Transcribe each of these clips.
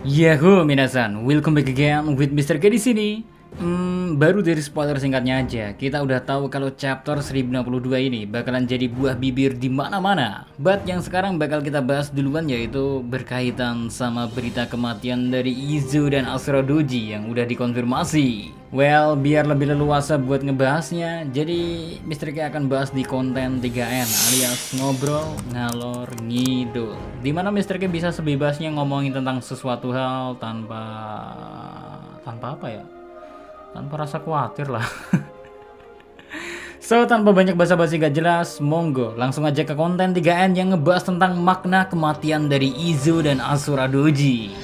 Yahoo minasan, welcome back again with Mr. K di sini. Baru dari spoiler singkatnya aja, kita udah tahu kalau chapter 1062 ini bakalan jadi buah bibir di mana-mana. But yang sekarang bakal kita bahas duluan yaitu berkaitan sama berita kematian dari Izu dan Asura Doji yang udah dikonfirmasi. Well, biar lebih leluasa buat ngebahasnya, jadi Mr. K akan bahas di konten 3N alias ngobrol ngalor ngidul. Dimana Mr. K bisa sebebasnya ngomongin tentang sesuatu hal tanpa apa ya? Tanpa rasa khawatir lah. So, tanpa banyak basa-basi gak jelas, monggo langsung aja ke konten 3N yang ngebahas tentang makna kematian dari Izu dan Asura Doji.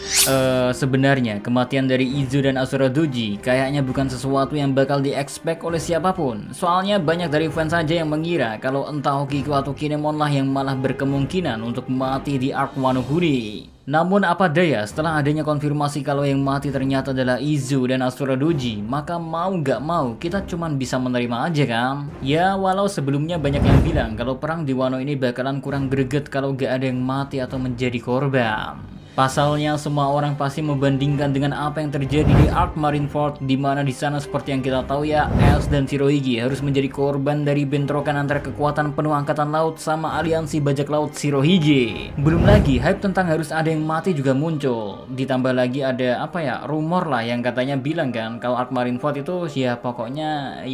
Sebenarnya kematian dari Izu dan Asura Doji kayaknya bukan sesuatu yang bakal di-expect oleh siapapun. Soalnya banyak dari fans saja yang mengira kalau entah Hokiko atau Kinemon lah yang malah berkemungkinan untuk mati di arc Wano Kuni. Namun apa daya, setelah adanya konfirmasi kalau yang mati ternyata adalah Izu dan Asura Doji, maka mau gak mau kita cuman bisa menerima aja kan? Ya walau sebelumnya banyak yang bilang kalau perang di Wano ini bakalan kurang greget kalau gak ada yang mati atau menjadi korban. Pasalnya semua orang pasti membandingkan dengan apa yang terjadi di Arc Marineford, di mana di sana seperti yang kita tahu ya, Ace dan Shirohige harus menjadi korban dari bentrokan antara kekuatan penuh angkatan laut sama aliansi bajak laut Shirohige. Belum lagi hype tentang harus ada yang mati juga muncul. Ditambah lagi ada rumor lah yang katanya bilang kan kalau Arc Marineford itu ya pokoknya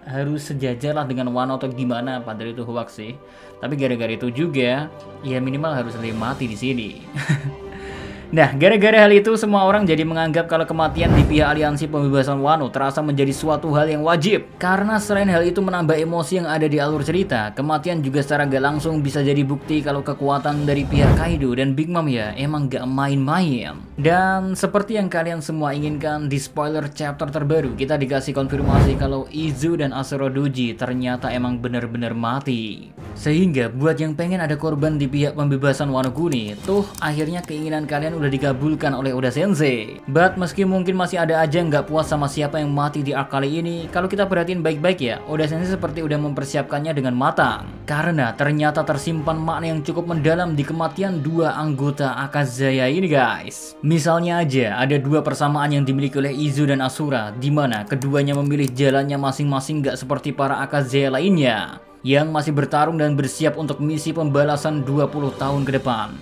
harus sejajar lah dengan Wano atau gimana, padahal itu hoax sih. Tapi gara-gara itu juga ya minimal harus ada yang mati di sini. Nah, gara-gara hal itu semua orang jadi menganggap kalau kematian di pihak aliansi pembebasan Wano terasa menjadi suatu hal yang wajib. Karena selain hal itu menambah emosi yang ada di alur cerita, kematian juga secara gak langsung bisa jadi bukti kalau kekuatan dari pihak Kaido dan Big Mom ya emang gak main-main. Dan seperti yang kalian semua inginkan, di spoiler chapter terbaru kita dikasih konfirmasi kalau Izu dan Asura Doji ternyata emang bener-bener mati. Sehingga buat yang pengen ada korban di pihak pembebasan Wano Kuni, tuh akhirnya keinginan kalian udah dikabulkan oleh Oda Sensei. But meski mungkin masih ada aja yang gak puas sama siapa yang mati di arc kali ini, kalau kita perhatiin baik-baik ya, Oda Sensei seperti udah mempersiapkannya dengan matang. Karena ternyata tersimpan makna yang cukup mendalam di kematian dua anggota Akazaya ini guys. Misalnya aja ada dua persamaan yang dimiliki oleh Izu dan Asura, dimana keduanya memilih jalannya masing-masing gak seperti para Akazaya lainnya yang masih bertarung dan bersiap untuk misi pembalasan 20 tahun ke depan.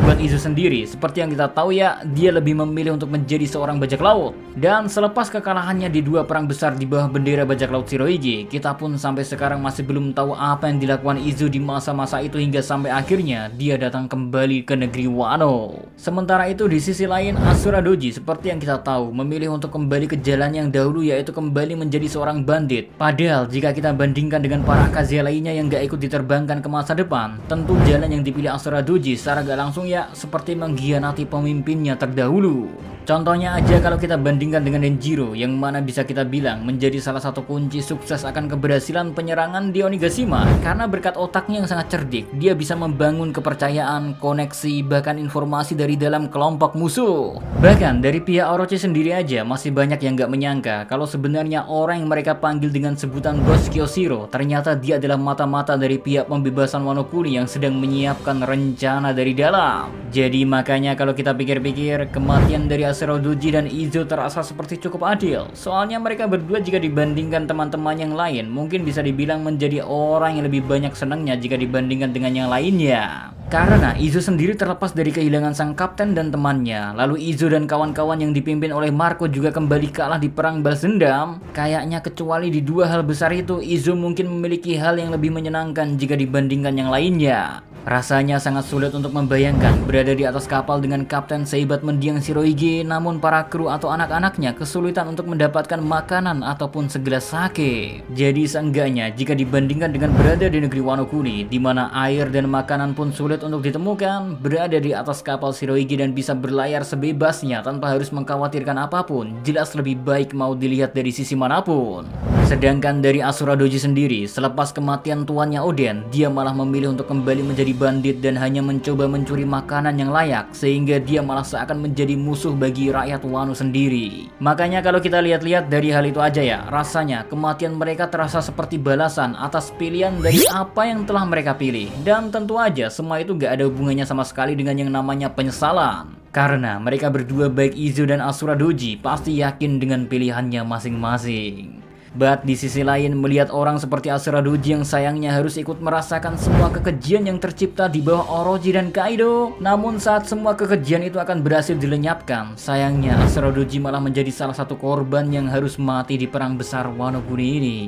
Buat Izu sendiri, seperti yang kita tahu ya, dia lebih memilih untuk menjadi seorang bajak laut. Dan selepas kekalahannya di dua perang besar di bawah bendera bajak laut Shirohige, kita pun sampai sekarang masih belum tahu apa yang dilakukan Izu di masa-masa itu hingga sampai akhirnya dia datang kembali ke negeri Wano. Sementara itu di sisi lain, Asura Doji seperti yang kita tahu memilih untuk kembali ke jalan yang dahulu, yaitu kembali menjadi seorang bandit. Padahal jika kita bandingkan dengan para Akazaya lainnya yang gak ikut diterbangkan ke masa depan, tentu jalan yang dipilih Asura Doji secara gak langsung ya seperti mengkhianati pemimpinnya terdahulu. Contohnya aja kalau kita bandingkan dengan Denjiro, yang mana bisa kita bilang menjadi salah satu kunci sukses akan keberhasilan penyerangan di Onigashima. Karena berkat otaknya yang sangat cerdik, dia bisa membangun kepercayaan, koneksi, bahkan informasi dari dalam kelompok musuh. Bahkan dari pihak Orochi sendiri aja masih banyak yang gak menyangka kalau sebenarnya orang yang mereka panggil dengan sebutan Bos Kyoshiro ternyata dia adalah mata-mata dari pihak pembebasan Wano Kuni yang sedang menyiapkan rencana dari dalam. Jadi makanya kalau kita pikir-pikir, kematian dari Asura Doji dan Izu terasa seperti cukup adil. Soalnya mereka berdua jika dibandingkan teman-teman yang lain, mungkin bisa dibilang menjadi orang yang lebih banyak senangnya jika dibandingkan dengan yang lainnya. Karena Izu sendiri terlepas dari kehilangan sang kapten dan temannya, lalu Izu dan kawan-kawan yang dipimpin oleh Marco juga kembali kalah di perang balas dendam. Kayaknya kecuali di dua hal besar itu, Izu mungkin memiliki hal yang lebih menyenangkan jika dibandingkan yang lainnya. Rasanya sangat sulit untuk membayangkan berada di atas kapal dengan kapten sehebat mendiang Shirohige, namun para kru atau anak-anaknya kesulitan untuk mendapatkan makanan ataupun segelas sake. Jadi seenggaknya jika dibandingkan dengan berada di negeri Wano Kuni, di mana air dan makanan pun sulit untuk ditemukan, berada di atas kapal Shirohige dan bisa berlayar sebebasnya tanpa harus mengkhawatirkan apapun, jelas lebih baik mau dilihat dari sisi manapun. Sedangkan dari Asura Doji sendiri, selepas kematian tuannya Oden, dia malah memilih untuk kembali menjadi menjadi bandit dan hanya mencoba mencuri makanan yang layak, sehingga dia malah seakan menjadi musuh bagi rakyat Wano sendiri. Makanya kalau kita lihat-lihat dari hal itu aja ya, rasanya kematian mereka terasa seperti balasan atas pilihan dari apa yang telah mereka pilih. Dan tentu aja semua itu gak ada hubungannya sama sekali dengan yang namanya penyesalan. Karena mereka berdua baik Izo dan Asura Doji pasti yakin dengan pilihannya masing-masing. But di sisi lain melihat orang seperti Asura Doji yang sayangnya harus ikut merasakan semua kekejian yang tercipta di bawah Orochi dan Kaido. Namun saat semua kekejian itu akan berhasil dilenyapkan, sayangnya Asura Doji malah menjadi salah satu korban yang harus mati di perang besar Wano Kuni ini.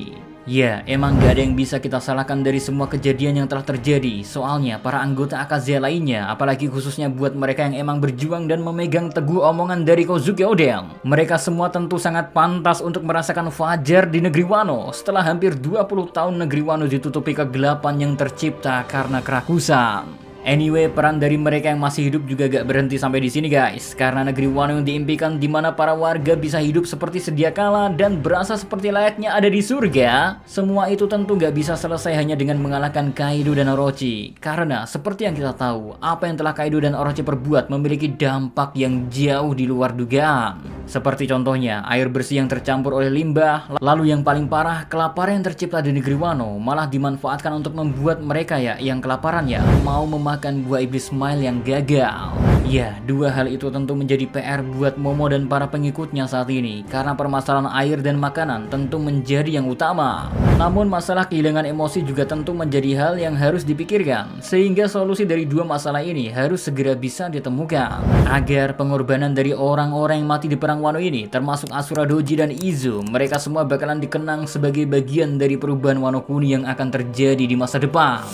Ya, emang gak ada yang bisa kita salahkan dari semua kejadian yang telah terjadi. Soalnya para anggota Akaze lainnya, apalagi khususnya buat mereka yang emang berjuang dan memegang teguh omongan dari Kozuki Oden, mereka semua tentu sangat pantas untuk merasakan fajar di negeri Wano setelah hampir 20 tahun negeri Wano ditutupi kegelapan yang tercipta karena kerakusan. Anyway, peran dari mereka yang masih hidup juga gak berhenti sampai di sini guys. Karena negeri Wano yang diimpikan di mana para warga bisa hidup seperti sedia kala dan berasa seperti layaknya ada di surga. Semua itu tentu gak bisa selesai hanya dengan mengalahkan Kaido dan Orochi. Karena seperti yang kita tahu, apa yang telah Kaido dan Orochi perbuat memiliki dampak yang jauh di luar dugaan. Seperti contohnya, air bersih yang tercampur oleh limbah. Lalu yang paling parah, kelaparan yang tercipta di negeri Wano malah dimanfaatkan untuk membuat mereka yang kelaparan mau memakan buah iblis smile yang gagal. Ya, dua hal itu tentu menjadi PR buat Momo dan para pengikutnya saat ini. Karena permasalahan air dan makanan tentu menjadi yang utama. Namun masalah kehilangan emosi juga tentu menjadi hal yang harus dipikirkan. Sehingga solusi dari dua masalah ini harus segera bisa ditemukan. Agar pengorbanan dari orang-orang yang mati di perang Wano ini, termasuk Asura Doji dan Izo, mereka semua bakalan dikenang sebagai bagian dari perubahan Wano Kuni yang akan terjadi di masa depan.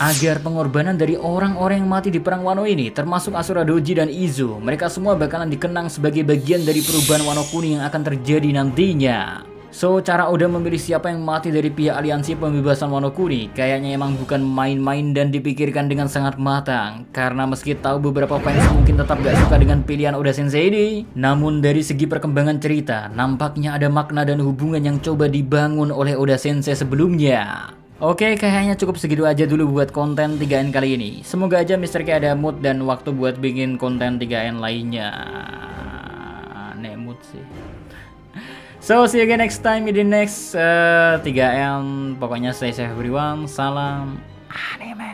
Agar pengorbanan dari orang-orang yang mati di perang Wano ini, termasuk Asura Doji dan Izo, mereka semua bakalan dikenang sebagai bagian dari perubahan Wano Kuni yang akan terjadi nantinya. So, cara Oda memilih siapa yang mati dari pihak aliansi pembebasan Wano Kuni kayaknya emang bukan main-main dan dipikirkan dengan sangat matang. Karena meski tahu beberapa fans mungkin tetap gak suka dengan pilihan Oda Sensei ini, namun dari segi perkembangan cerita, nampaknya ada makna dan hubungan yang coba dibangun oleh Oda Sensei sebelumnya. Oke, kayaknya cukup segitu aja dulu buat konten 3N kali ini. Semoga aja Mr. K ada mood dan waktu buat bikin konten 3N lainnya. Nek mood sih. So, see you again next time in the next 3M. Pokoknya stay safe everyone. Salam anime.